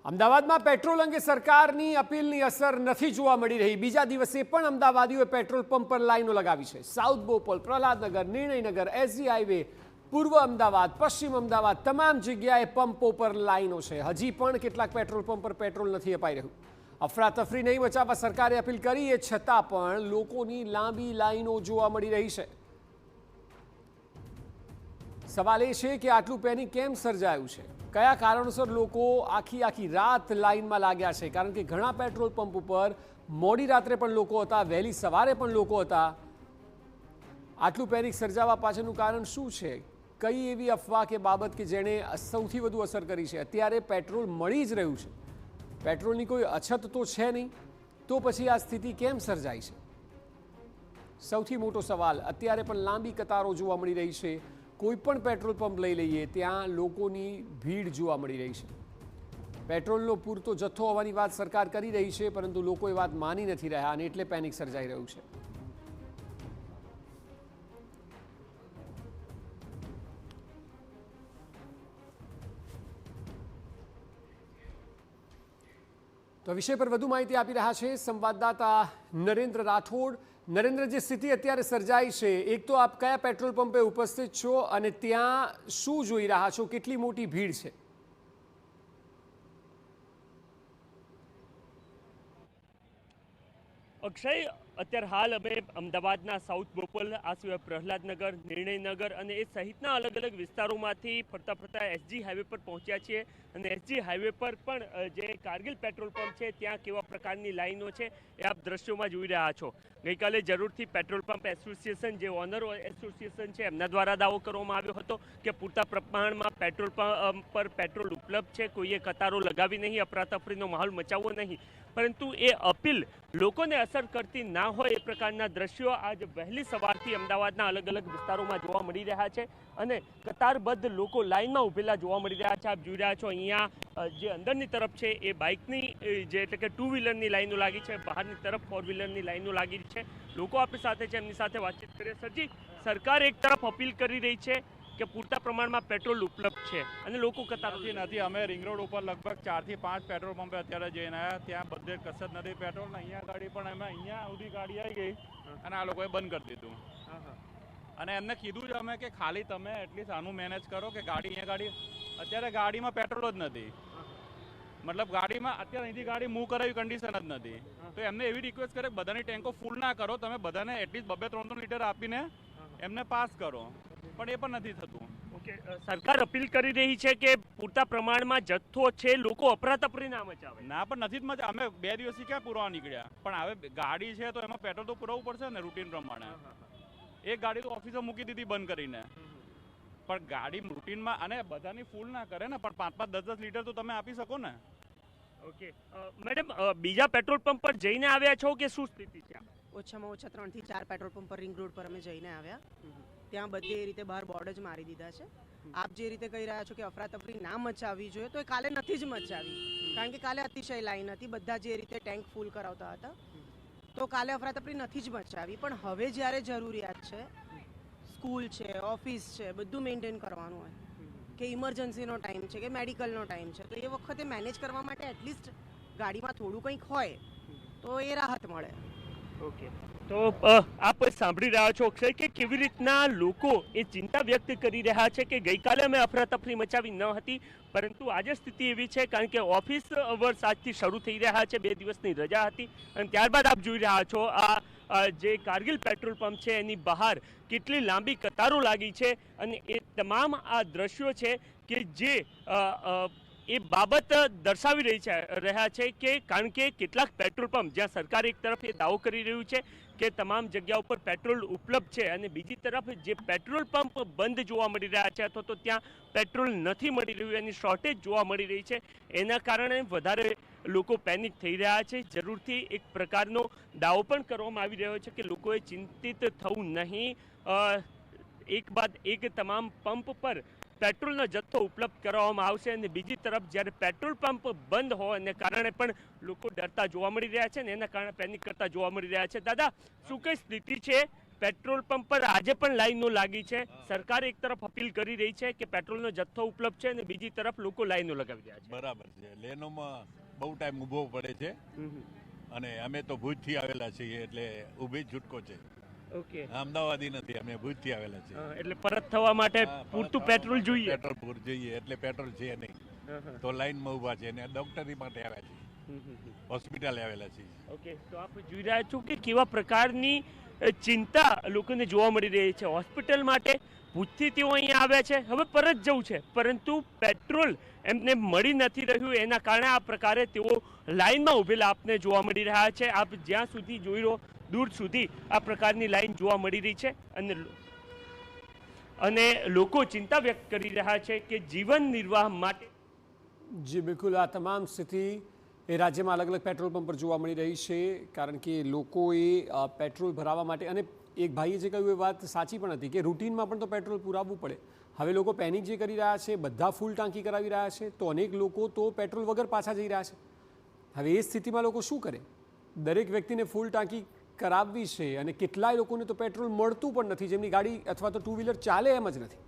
અમદાવાદમાં પેટ્રોલ અંગે સરકારની અપીલની અસર નથી જોવા મળી રહી। બીજા દિવસે પણ અમદાવાદીઓએ પેટ્રોલ પંપ પર લાઈનો લગાવી છે। South Bopal, Prahladnagar, Nirnaynagar, SG highway, પૂર્વ અમદાવાદ, પશ્ચિમ અમદાવાદ તમામ જગ્યાએ પંપો પર લાઈનો છે। હજી પણ કેટલાક પેટ્રોલ પંપ પર પેટ્રોલ નથી અપાઈ રહ્યું। અફરાતફરી નહીં મચાવવા સરકારે અપીલ કરી, એ છતાં પણ લોકોની લાંબી લાઈનો જોવા મળી રહી છે। સવાલ એ છે કે આટલું પેનિક કેમ સર્જાયું છે? કયા કારણોસર લોકો આખી રાત લાઈનમાં લાગ્યા છે? કારણ કે ઘણા પેટ્રોલ પંપ ઉપર મોડી રાત્રે પણ લોકો હતા, વહેલી સવારે પણ લોકો હતા। આટલું પેનિક સર્જાવા પાછળનું કારણ શું છે? કઈ એવી અફવા કે બાબત કે જેણે સૌથી વધુ અસર કરી છે? અત્યારે પેટ્રોલ મળી જ રહ્યું છે, પેટ્રોલની કોઈ અછત તો છે નહીં, તો પછી આ સ્થિતિ કેમ સર્જાઈ છે? સૌથી મોટો સવાલ। અત્યારે પણ લાંબી કતારો જોવા મળી રહી છે। કોઈ પણ પેટ્રોલ પંપ લઈ લઈએ ત્યાં લોકોની ભીડ જોવા મળી રહી છે। પેટ્રોલનો પૂરતો જથ્થો હોવાની વાત સરકાર કરી રહી છે, પરંતુ લોકો એ વાત માની નથી રહ્યા અને એટલે પેનિક સર્જાઈ રહ્યું છે। તો આ વિષય પર વધુ માહિતી આપી રહ્યા છે સંવાદદાતા નરેન્દ્ર રાઠોડ। નરેન્દ્ર, જે સ્થિતિ અત્યારે સર્જાઈ છે, એક તો આપ કયા પેટ્રોલ પંપે ઉપસ્થિત છો અને ત્યાં શું જોઈ રહ્યા છો? કેટલી મોટી ભીડ છે? અક્ષય, અત્યારે હાલ અમે અમદાવાદના સાઉથ બોપલ, આ સિવાય પ્રહલાદનગર, નિર્ણયનગર અને એ સહિતના અલગ અલગ વિસ્તારોમાંથી ફરતા એસજી હાઈવે પર પહોંચ્યા છીએ। અને એસજી હાઈવે પર પણ જે કારગિલ પેટ્રોલ પંપ છે ત્યાં કેવા પ્રકારની લાઈનો છે એ આપ દ્રશ્યોમાં જોઈ રહ્યા છો। ગઈકાલે જરૂરથી પેટ્રોલ પંપ એસોસિએશન, જે ઓનર એસોસિએશન છે, એમના દ્વારા દાવો કરવામાં આવ્યો હતો કે પૂરતા પ્રમાણમાં પેટ્રોલ પંપ પર પેટ્રોલ ઉપલબ્ધ છે, કોઈએ કતારો લગાવી નહીં, અફરાતફરીનો માહોલ મચાવવો નહીં। પરંતુ એ અપીલ લોકોને અસર કરતી ના હોય એ પ્રકારના દ્રશ્યો આજ વહેલી સવારથી અમદાવાદના અલગ અલગ વિસ્તારોમાં જોવા મળી રહ્યા છે અને કતારબદ્ધ લોકો લાઇનમાં ઉભેલા જોવા મળી રહ્યા છે। આપ જોઈ રહ્યા છો અહીંયા જે અંદરની તરફ છે એ બાઇકની જે એટલે કે ટુ વ્હીલરની લાઈનો લાગી છે, બહારની તરફ ફોર વ્હીલરની લાઈનો લાગી છે। લોકો આપણી સાથે છે, એમની સાથે વાતચીત કરીએ। સરજી, સરકાર એક તરફ અપીલ કરી રહી છે કે પૂરતા પ્રમાણમાં પેટ્રોલ ઉપલબ્ધ છે અને લોકો કતારો નથી। અમે રિંગ રોડ ઉપર લગભગ 4 થી 5 પેટ્રોલ પંપે અત્યારે જઈને આવ્યા, ત્યાં બધે કસર નથી પેટ્રોલ ને। અહીંયા ગાડી પણ અમે અહીંયા સુધી ગાડી આવી ગઈ અને આ લોકોએ બંધ કરી દીધું અને એમને કીધું છે અમે કે ખાલી તમે એટલીસ્ટ આનું મેનેજ કરો કે ગાડી અત્યારે ગાડીમાં પેટ્રોલ જ નથી। મતલબ ગાડીમાં અત્યારે અહીંથી ગાડી મૂવ કરે એવી કન્ડિશન જ નથી। તો એમને એવી રિક્વેસ્ટ કરે બધાની ટેન્કો ફૂલ ના કરો, તમે બધાને એટલીસ્ટ 2-3 લીટર આપીને એમને પાસ કરો, પણ એ પણ નથી થતું। ઓકે, સરકાર અપીલ કરી રહી છે કે પૂરતા પ્રમાણમાં જથ્થો છે, લોકો અફરાતફરી ના મચાવે। ના, પણ નથી જ મજા। અમે 2 દિવસથી ક્યાં પૂરવા નીકળ્યા, પણ હવે ગાડી છે તો એમાં પેટ્રોલ તો પુરાવવું પડશે ને રૂટીન પ્રમાણે। એક ગાડી તો ઓફિસે મૂકી દીધી બંધ કરીને, પણ ગાડી રૂટીનમાં અને બધાની ફૂલ ના કરે ને, પણ 5-10 લીટર તો તમે આપી શકો ને। ઓકે મેડમ, બીજા પેટ્રોલ પંપ પર જઈને આવ્યા છો કે શું સ્થિતિ છે? ઓછામાં ઓછા 3 થી 4 પેટ્રોલ પંપ પર રિંગ રોડ પર અમે જઈને આવ્યા। ત્યાં બધી રીતે બહાર બોર્ડ જ મારી દીધા છે। આપ જે રીતે કહી રહ્યા છો કે અફરાતફરી ના મચાવવી જોઈએ, તો એ કાલે નથી જ મચાવી, કારણ કે કાલે અતિશય લાઈન હતી, બધા જે રીતે ટેન્ક ફૂલ કરાવતા હતા, તો કાલે અફરાતફરી નથી જ મચાવી। પણ હવે જ્યારે જરૂરિયાત છે, સ્કૂલ છે, ઓફિસ છે, બધું મેન્ટેન કરવાનું હોય કે ઇમરજન્સીનો ટાઈમ છે કે મેડિકલનો ટાઈમ છે, તો એ વખતે મેનેજ કરવા માટે એટલીસ્ટ ગાડીમાં થોડું કંઈક હોય તો એ રાહત મળે। ઓકે, તો આપ સાંભળી રહ્યા છો અક્ષય કે કેવી રીતના લોકો એ ચિંતા વ્યક્ત કરી રહ્યા છે કે ગઈકાલે અમે અફરાતફરી મચાવી ન હતી, પરંતુ આજે સ્થિતિ એવી છે કારણ કે ઓફિસ અવર્સ આજથી શરૂ થઈ રહ્યા છે, 2 દિવસની રજા હતી અને ત્યારબાદ આપ જોઈ રહ્યા છો આ જે કારગિલ પેટ્રોલ પંપ છે એની બહાર કેટલી લાંબી કતારો લાગી છે અને એ તમામ આ દ્રશ્યો છે કે જે એ બાબત દર્શાવી રહ્યા છે કે કારણ કે કેટલાક પેટ્રોલ પંપ જ્યાં સરકાર એક તરફ એ દાવો કરી રહ્યું છે કે તમામ જગ્યા ઉપર પેટ્રોલ ઉપલબ્ધ છે અને બીજી તરફ જે પેટ્રોલ પંપ બંધ જોવા મળી રહ્યા છે અથવા તો ત્યાં પેટ્રોલ નથી મળી રહ્યું, એની શોર્ટેજ જોવા મળી રહી છે, એના કારણે વધારે લોકો પેનિક થઈ રહ્યા છે। જરૂરથી એક પ્રકારનો દાવો પણ કરવામાં આવી રહ્યો છે કે લોકોએ ચિંતિત થવું નહીં, એક બાદ એક તમામ પંપ પર પેટ્રોલનો જથ્થો ઉપલબ્ધ કરવામાં આવશે અને બીજી તરફ જ્યારે પેટ્રોલ પંપ બંધ હોવાને કારણે પણ લોકો ડરતા જોવા મળી રહ્યા છે ને એના કારણે પેનિક કરતા જોવા મળી રહ્યા છે। દાદા, શું કઈ સ્થિતિ છે પેટ્રોલ પંપ પર આજે પણ લાઈનો લાગી છે. સરકાર એક તરફ અપીલ કરી રહી છે કે પેટ્રોલનો જથ્થો ઉપલબ્ધ છે અને બીજી તરફ લોકો લાઈનો લગાવી રહ્યા છે. બરાબર છે. લેનોમાં બહુ ટાઈમ ઊભો પડે છે અને અમે તો ભુજથી આવેલા છીએ એટલે ઊભી જ છૂટકો છે. ઓકે, અમદાવાદી નથી, અમે ભુજથી આવેલા છીએ. એટલે પરત થવા માટે પૂરતું પેટ્રોલ જોઈએ. પેટ્રોલ પૂર જોઈએ એટલે પેટ્રોલ છે નહીં તો લાઈનમાં ઊભા છે અને ડોક્ટરી માટે આવ્યા છીએ, હોસ્પિટલે આવેલા છીએ. ઓકે, તો આપ જોઈ રહ્યા છો કે કેવા પ્રકારની ચિંતા લોકોને જોવા મળી રહી છે. હોસ્પિટલ માટે ભુજથી તેઓ અહીંયા આવ્યા છે, હવે પરત જવું છે, પરંતુ પેટ્રોલ એમને મળી નથી રહ્યું. એના કારણે આ પ્રકારે તેઓ લાઈનમાં ઊભેલા આપને જોવા મળી રહ્યા છે. આપ જ્યાં સુધી જોઈ રહ્યો દૂર સુધી આ પ્રકારની લાઈન જોવા મળી રહી છે અને લોકો ચિંતા વ્યક્ત કરી રહ્યા છે કે જીવન નિર્વાહ માટે. જી બિલકુલ, આ તમામ સ્થિતિ એ રાજ્યમાં અલગ અલગ પેટ્રોલ પંપ પર જોવા મળી રહી છે, કારણ કે લોકોએ પેટ્રોલ ભરાવવા માટે, અને એક ભાઈએ જે કહ્યું એ વાત સાચી પણ હતી કે રૂટીનમાં પણ તો પેટ્રોલ પુરાવવું પડે. હવે લોકો પેનિક જે કરી રહ્યા છે, બધા ફૂલ ટાંકી કરાવી રહ્યા છે, તો અનેક લોકો તો પેટ્રોલ વગર પાછા જઈ રહ્યા છે. હવે એ સ્થિતિમાં લોકો શું કરે? દરેક વ્યક્તિને ફૂલ ટાંકી કરાવવી છે અને કેટલાય લોકોને તો પેટ્રોલ મળતું પણ નથી, જેમની ગાડી અથવા તો ટુ વ્હીલર ચાલે એમ જ નથી.